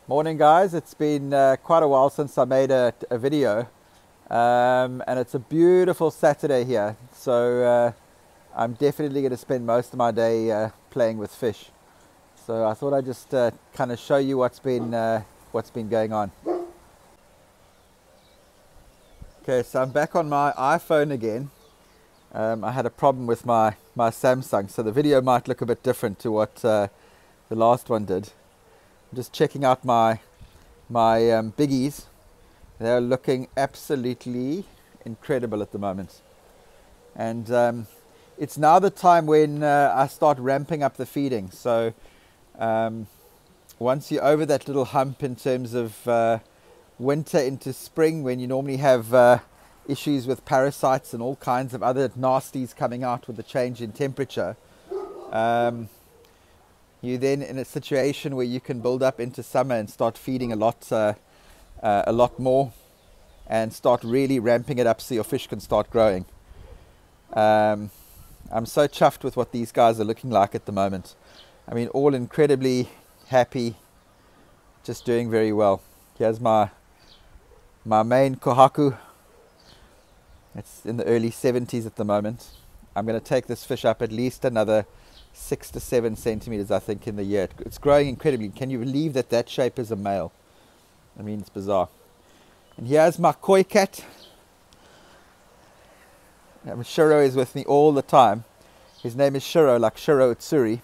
Morning guys, it's been quite a while since I made a video, and it's a beautiful Saturday here, so I'm definitely going to spend most of my day playing with fish. So I thought I'd just kind of show you what's been going on. Okay, so I'm back on my iPhone again. I had a problem with my Samsung, so the video might look a bit different to what the last one did. I'm just checking out my biggies. They're looking absolutely incredible at the moment, and it's now the time when I start ramping up the feeding. So once you're over that little hump in terms of winter into spring, when you normally have issues with parasites and all kinds of other nasties coming out with the change in temperature, you're then in a situation where you can build up into summer and start feeding a lot more and start really ramping it up so your fish can start growing. I'm so chuffed with what these guys are looking like at the moment. I mean, all incredibly happy, just doing very well. Here's my main kohaku. It's in the early 70s at the moment. I'm going to take this fish up at least another 6 to 7 centimeters, I think, in the year. It's growing incredibly. Can you believe that shape is a male? I mean, it's bizarre. And here's my koi cat. Shiro is with me all the time. His name is Shiro, like Shiro Utsuri.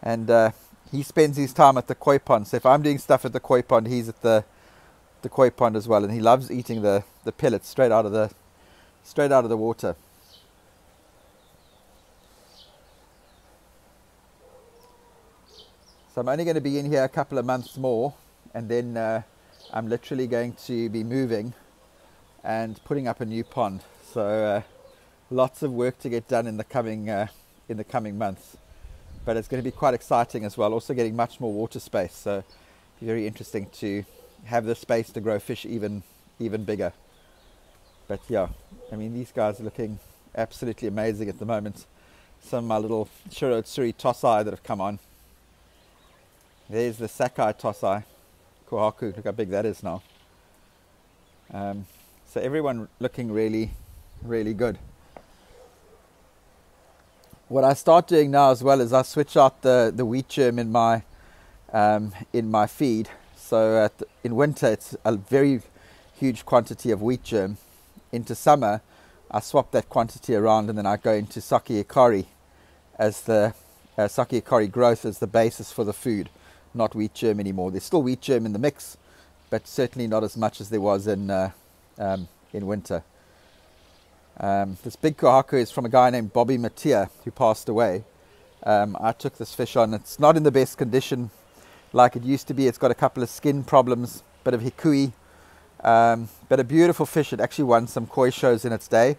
And he spends his time at the koi pond. So if I'm doing stuff at the koi pond, he's at the koi pond as well. And he loves eating the pellets straight out of the water. So I'm only going to be in here a couple of months more, and then I'm literally going to be moving and putting up a new pond. So lots of work to get done in the coming months, but it's going to be quite exciting as well. Also getting much more water space, so it'll be very interesting to have the space to grow fish even bigger. But yeah, I mean, these guys are looking absolutely amazing at the moment. Some of my little Shiro Utsuri Tosai that have come on. There's the Sakai Tosai Kohaku. Look how big that is now. So everyone looking really, really good. What I start doing now as well is I switch out the wheat germ in my feed. So in winter it's a very huge quantity of wheat germ. Into summer I swap that quantity around, and then I go into sake ikari as the sake ikari growth as the basis for the food. Not wheat germ anymore. There's still wheat germ in the mix, but certainly not as much as there was in winter. This big kohaku is from a guy named Bobby Matia, who passed away. I took this fish on. It's not in the best condition like it used to be. It's got a couple of skin problems, bit of hikui, but a beautiful fish. It actually won some koi shows in its day,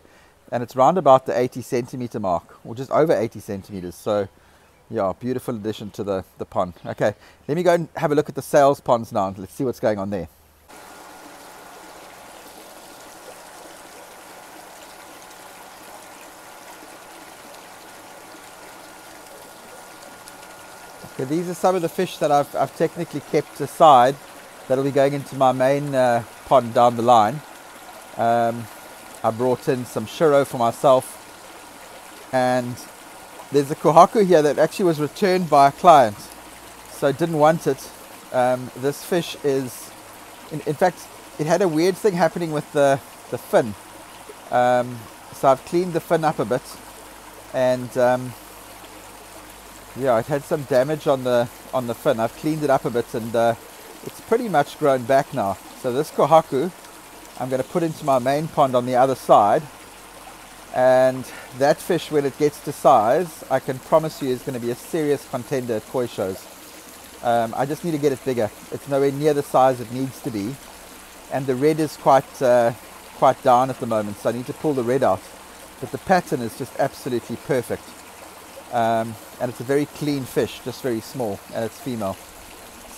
and it's round about the 80 centimeter mark, or just over 80 centimeters. So yeah, beautiful addition to the pond. Okay, let me go and have a look at the sales ponds now. Let's see what's going on there. Okay, these are some of the fish that I've technically kept aside that'll be going into my main pond down the line. I brought in some Shiro for myself, and there's a kohaku here that actually was returned by a client, so didn't want it. This fish is, in fact, it had a weird thing happening with the fin. So I've cleaned the fin up a bit, and yeah, it had some damage on the fin. I've cleaned it up a bit, and it's pretty much grown back now. So this kohaku I'm going to put into my main pond on the other side. And that fish, when it gets to size, I can promise you is going to be a serious contender at koi shows. I just need to get it bigger. It's nowhere near the size it needs to be, and the red is quite down at the moment, so I need to pull the red out. But the pattern is just absolutely perfect, and it's a very clean fish, just very small, and it's female.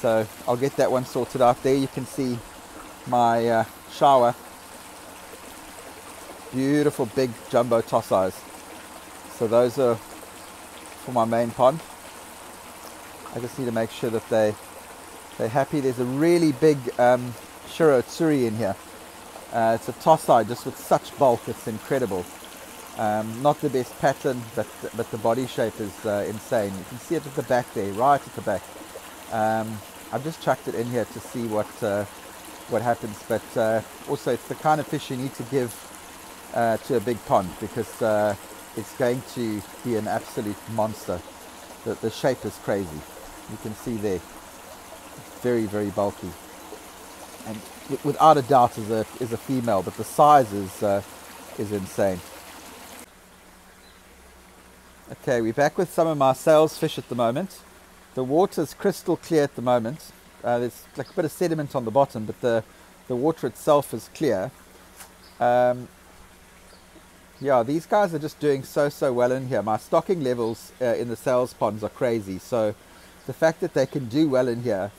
So I'll get that one sorted out. There you can see my shower. Beautiful big jumbo tossais. So those are for my main pond. I just need to make sure that they They're happy. There's a really big Shiro Tsuri in here. It's a toss-eye just with such bulk, it's incredible. Not the best pattern, but the body shape is insane. You can see it at the back there, right at the back. I've just chucked it in here to see what happens, but also it's the kind of fish you need to give to a big pond, because it's going to be an absolute monster. The shape is crazy. You can see there, very, very bulky, and without a doubt is a female, but the size is insane. Okay, we're back with some of my sales fish at the moment. The water's crystal clear at the moment. There's like a bit of sediment on the bottom, but the water itself is clear. Yeah, these guys are just doing so well in here. My stocking levels in the sales ponds are crazy, so the fact that they can do well in here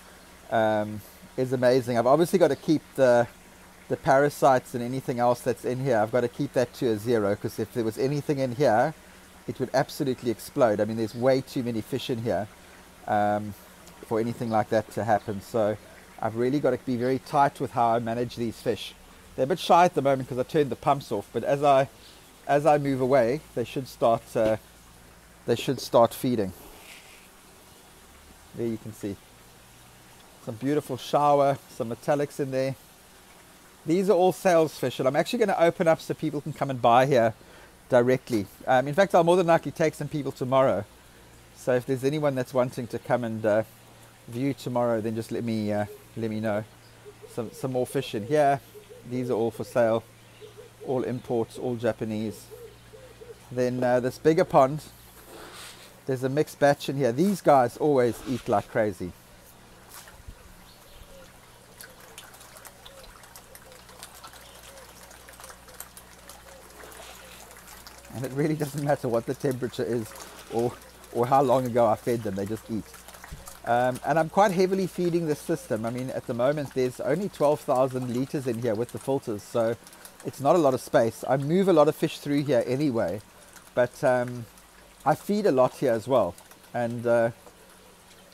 is amazing. I've obviously got to keep the parasites and anything else that's in here. I've got to keep that to a zero, because if there was anything in here, it would absolutely explode. I mean, there's way too many fish in here for anything like that to happen. So I've really got to be very tight with how I manage these fish. They're a bit shy at the moment because I turned the pumps off, but as I move away, they should start feeding. There you can see some beautiful shower, some metallics in there. These are all sales fish, and I'm actually going to open up so people can come and buy here directly. In fact, I'll more than likely take some people tomorrow. So if there's anyone that's wanting to come and view tomorrow, then just let me know. Some more fish in here. These are all for sale, all imports, all Japanese. Then this bigger pond, there's a mixed batch in here. These guys always eat like crazy. And it really doesn't matter what the temperature is or how long ago I fed them, they just eat. And I'm quite heavily feeding this system. I mean, at the moment there's only 12,000 liters in here with the filters, so it's not a lot of space. I move a lot of fish through here anyway, but I feed a lot here as well. And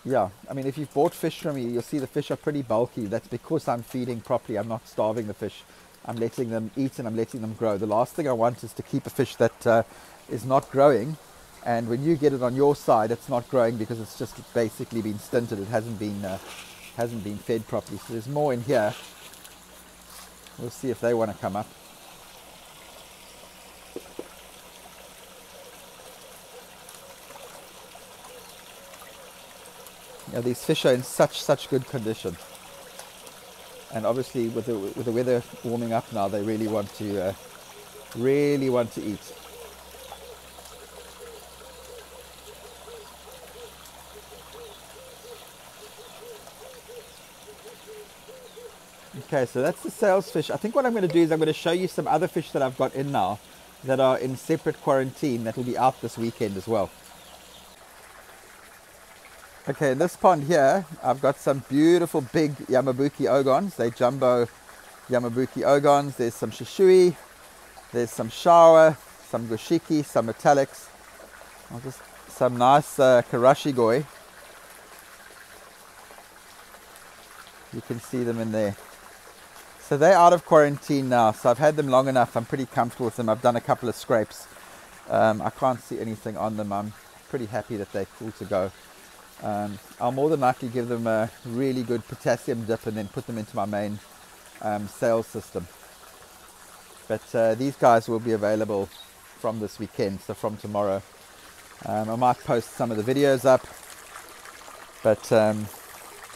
yeah, I mean, if you've bought fish from me, you'll see the fish are pretty bulky. That's because I'm feeding properly. I'm not starving the fish. I'm letting them eat and I'm letting them grow. The last thing I want is to keep a fish that is not growing, and when you get it on your side, it's not growing because it's just basically been stunted. It hasn't been fed properly. So there's more in here. We'll see if they want to come up. Yeah, these fish are in such good condition. And obviously with the weather warming up now, they really want to eat. Okay, so that's the sales fish. I think what I'm going to do is I'm going to show you some other fish that I've got in now that are in separate quarantine that will be out this weekend as well. Okay, in this pond here, I've got some beautiful big Yamabuki ogons. They're jumbo Yamabuki ogons. There's some shishui, there's some shower, some goshiki, some metallics, some nice karashigoi. You can see them in there. So they're out of quarantine now, so I've had them long enough. I'm pretty comfortable with them. I've done a couple of scrapes. I can't see anything on them. I'm pretty happy that they're cool to go. I'll more than likely give them a really good potassium dip and then put them into my main sales system. But these guys will be available from this weekend, so from tomorrow. I might post some of the videos up, but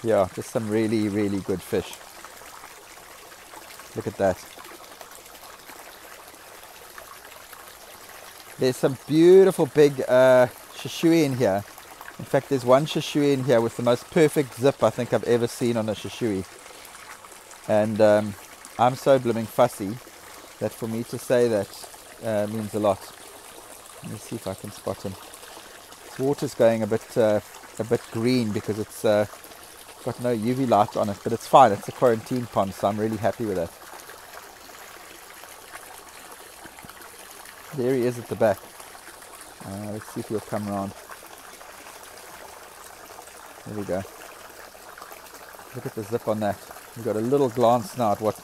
yeah, just some really good fish. Look at that. There's some beautiful big shishui in here. In fact, there's one shishui in here with the most perfect zip I think I've ever seen on a shishui. And I'm so blooming fussy that for me to say that means a lot. Let me see if I can spot him. This water's going a bit green because it's got no UV light on it, but it's fine. It's a quarantine pond, so I'm really happy with that. There he is at the back. Let's see if he'll come around. There we go. Look at the zip on that. We've got a little glance now at what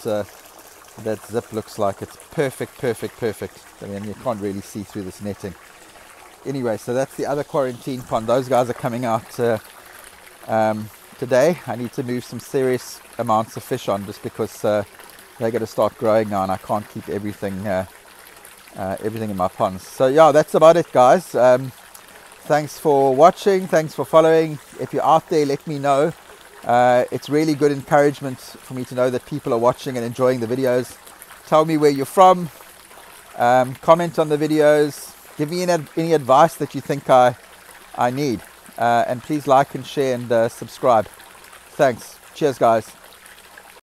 that zip looks like. It's perfect, perfect, perfect. I mean, you can't really see through this netting. Anyway, so that's the other quarantine pond. Those guys are coming out today. I need to move some serious amounts of fish on just because they're going to start growing now, and I can't keep everything in my ponds. So yeah, that's about it, guys. Thanks for watching. Thanks for following. If you're out there, let me know. It's really good encouragement for me to know that people are watching and enjoying the videos. Tell me where you're from. Comment on the videos. Give me any advice that you think I need. And please like and share and subscribe. Thanks. Cheers, guys.